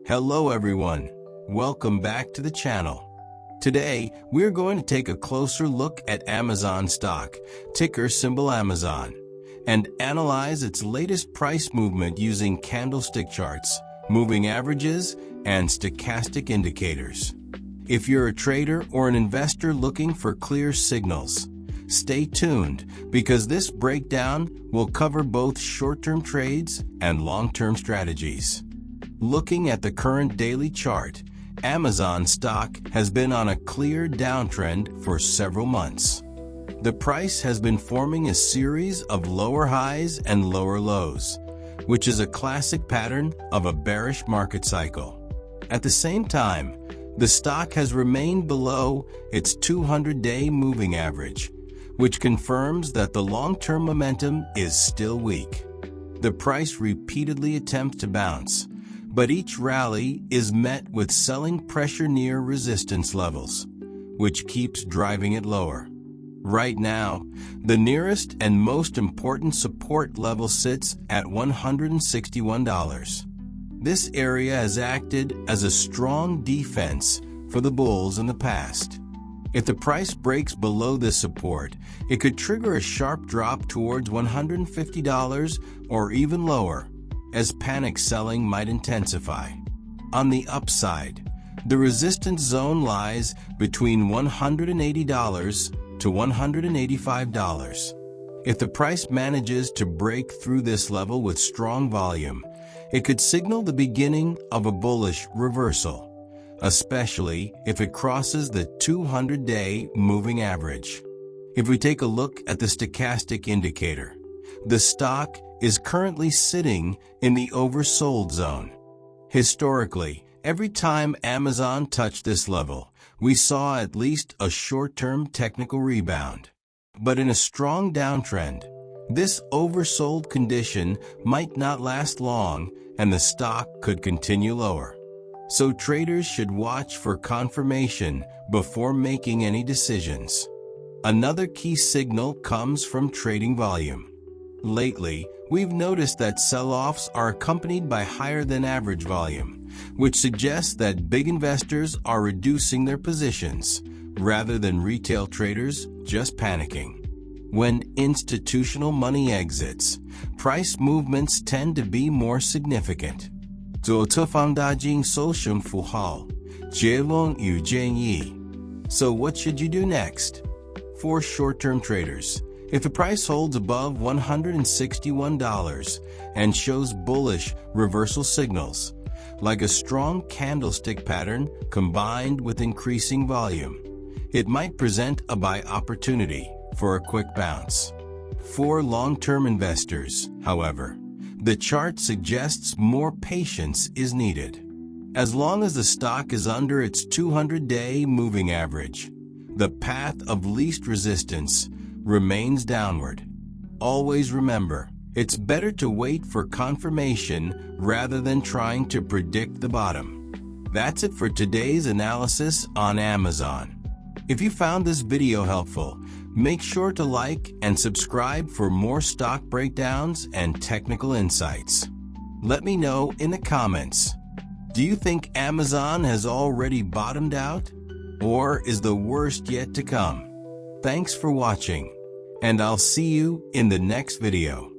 Hello everyone, welcome back to the channel. Today, we're going to take a closer look at Amazon stock, ticker symbol Amazon, and analyze its latest price movement using candlestick charts, moving averages, and stochastic indicators. If you're a trader or an investor looking for clear signals, stay tuned because this breakdown will cover both short-term trades and long-term strategies. Looking at the current daily chart, Amazon stock has been on a clear downtrend for several months. The price has been forming a series of lower highs and lower lows, which is a classic pattern of a bearish market cycle. At the same time, the stock has remained below its 200-day moving average, which confirms that the long-term momentum is still weak. The price repeatedly attempts to bounce, but each rally is met with selling pressure near resistance levels, which keeps driving it lower. Right now, the nearest and most important support level sits at $161. This area has acted as a strong defense for the bulls in the past. If the price breaks below this support, it could trigger a sharp drop towards $150 or even lower, as panic selling might intensify. On the upside, the resistance zone lies between $180 to $185. If the price manages to break through this level with strong volume, it could signal the beginning of a bullish reversal, especially if it crosses the 200-day moving average. If we take a look at the stochastic indicator, the stock is currently sitting in the oversold zone. Historically, every time Amazon touched this level, we saw at least a short-term technical rebound. But in a strong downtrend, this oversold condition might not last long and the stock could continue lower. So traders should watch for confirmation before making any decisions. Another key signal comes from trading volume. Lately, we've noticed that sell-offs are accompanied by higher than average volume, which suggests that big investors are reducing their positions, rather than retail traders just panicking. When institutional money exits, price movements tend to be more significant. 左侧放大镜搜寻符号，结论与建议。So what should you do next? For short-term traders, if the price holds above $161 and shows bullish reversal signals, like a strong candlestick pattern combined with increasing volume, it might present a buy opportunity for a quick bounce. For long-term investors, however, the chart suggests more patience is needed. As long as the stock is under its 200-day moving average, the path of least resistance remains downward. Always remember, it's better to wait for confirmation rather than trying to predict the bottom. That's it for today's analysis on Amazon. If you found this video helpful, make sure to like and subscribe for more stock breakdowns and technical insights. Let me know in the comments. Do you think Amazon has already bottomed out? Or is the worst yet to come? Thanks for watching, and I'll see you in the next video.